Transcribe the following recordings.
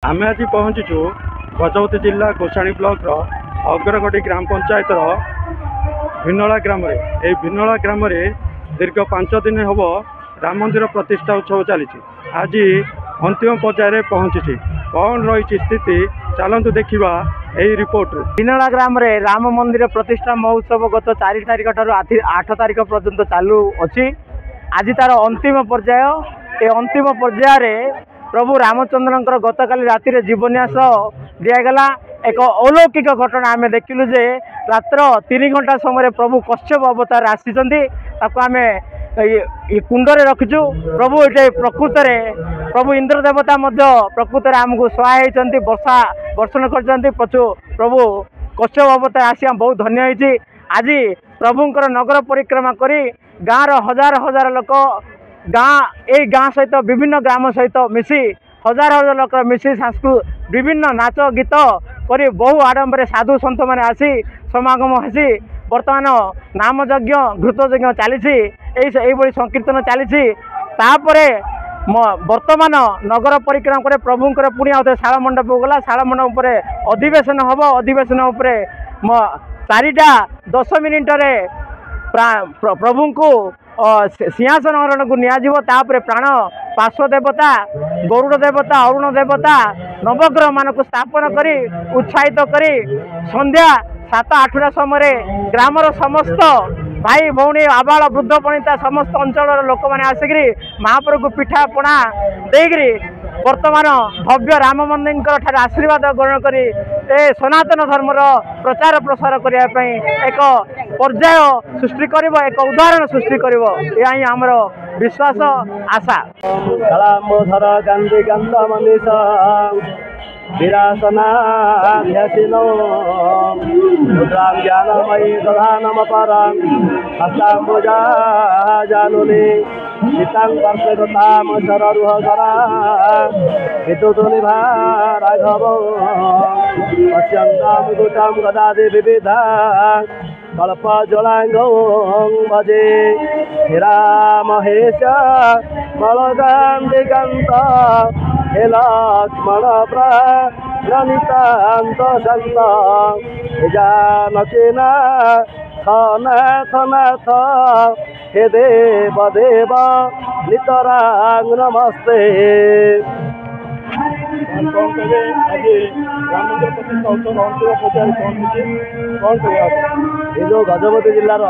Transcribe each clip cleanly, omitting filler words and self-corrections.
आम आज पहुँचीचु गजपति जिला गोसाणी ब्लॉक अग्रगटी ग्राम पंचायत भिन्नला ग्राम भिन्नला ग्राम दीर्घ 5 दिन हम राम मंदिर प्रतिष्ठा उत्सव चली आज अंतिम पर्यायर पहुँची कौन रही स्थिति चलतु देखा यही रिपोर्ट। भिन्नला ग्राम राम मंदिर प्रतिष्ठा महोत्सव गत 4 तारिख ठार 8 तारिख पर्यंत चालू अच्छी आज तार अंतिम पर्याय। ए अंतिम पर्यायर प्रभु रामचंद्र गतकाली राति जीवन्यास दिगला। एक अलौकिक घटना आम देखिलु जे रात्र 3 घंटा समय प्रभु कश्यप अवतार आसी आम कुंडरे रखीचु। प्रभु ये प्रकृत प्रभु इंद्र देवता प्रकृत आमको सहाय वर्षा वर्षण कर प्रभु कश्यप अवतार आसी बहुत धन्य होती। आज प्रभुंर नगर परिक्रमा करी गाँव हजार हजार लोक गाँ सहित विभिन्न ग्राम सहित मिसी हजार हजार लोक मिसी विभिन्न नाच गीत करी बहु आडंबर साधु सन्त मैंने आसी समागम आसी बर्तमान नाम यज्ञ घृत यज्ञ चली संकीर्तन चली वर्तमान नगर परिक्रमा कर प्रभुंर पुणी आउ शाला मंडप गला। शाला मंडप पर अधिवेशन हम अधिवेशन 4:10 मिनिट प्रभु को सिंहासन हरण को निपर प्राण पार्श्व देवता गरुड़ देवता अरुण देवता नवग्रह मान को स्थापन करी उत्साहित करी संध्या 7-8 समय ग्रामर समस्त भाई भौणी आबाल वृद्ध पणिता समस्त अंचल लोक मैंने आसिक महाप्रभु पिठा पणा देकरी वर्तमान भव्य राम मंदिर आशीर्वाद ग्रहण करी सनातन धर्मर प्रचार प्रसार करने एक पर्याय सृष्टि कर एक उदाहरण सृष्टि कर आमर विश्वास आशा। विरासनाध्यासिनो रुद्रां ज्ञानमयी दधानमपरां हस्ताम्बुजा जानुनि सीतां वर्षगतां शररुहकरा विद्युतनिभा राघवो पश्यन्तां गुटां गदादि विविधा कल्पज्वलाङ्गौ भजे श्रीरामहेश बलगां दिगन्त हे लक्ष्मण प्रणितान्त शान्त हे जानकीना नाथ नाथ हे देव देव नितरां नमस्ते। जो गजपति जिलार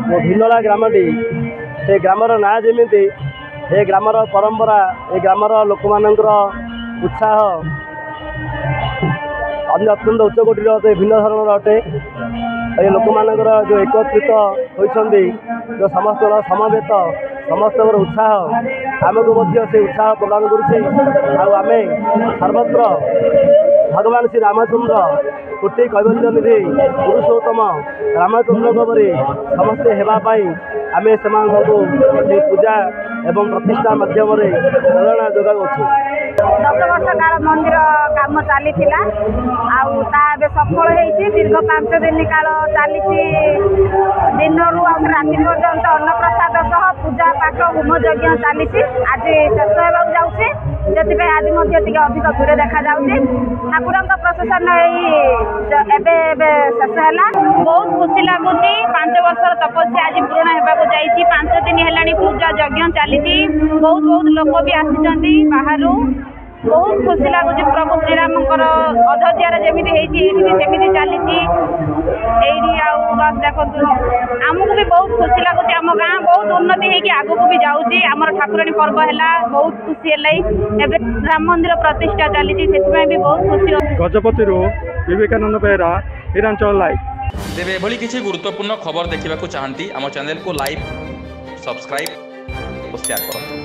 भिन्नला ग्रामटी से ग्रामर ना जमी ए ग्रामर परंपरा ए ग्रामर लोक मानकर उत्साह अत्यंत उच्चकोटीर अटे भिन्न धरण अटे। ये लोक मानकर जो एकत्रित होती जो समस्त समवेत समस्त उत्साह आमको से उत्साह प्रदान करुचे। सर्वत्र भगवान श्री रामचंद्र कोटि कैवल्य निधि पुरुषोत्तम रामचंद्र परी समस्ते होगापाई आम से पूजा एवं प्रतिष्ठा माध्यम प्रेरणा जोगाऊँ। 10 वर्ष काल मंदिर काम चली सफल हो दीर्घ 5 दिन काल चली दिन रू राति पर्यंत अन्नप्रसाद सह पूजा पाठ होम यज्ञ चली आज शेष होगा जाऊँगी से आज अधिक दूर देखा ठाकुर प्रशासन शेष है। बहुत खुशी लगुच 5 वर्ष तपस्या आज पूर्ण होगा जाइए 5 दिन है पूजा यज्ञ चली बहुत बहुत लोक भी आसी बाहर बहुत खुशी लगुच प्रभु श्रीराम अधज्ञार जमी सेमती चली बस देखो आमको भी बहुत खुशी लगुच आम गाँ बहुत उन्नति होगी आगू भी जाऊँगी आमर ठाकुराणी पर्व है बहुत खुशी है राम मंदिर प्रतिष्ठा चली भी बहुत खुशी। गजपति विवेकानंद बेहरा हिरांचल लाइव। तेरे एभली किसी गुरुत्वपूर्ण खबर देखा चाहती आम चैनल को लाइक सब्सक्राइब और शेयर करूँ।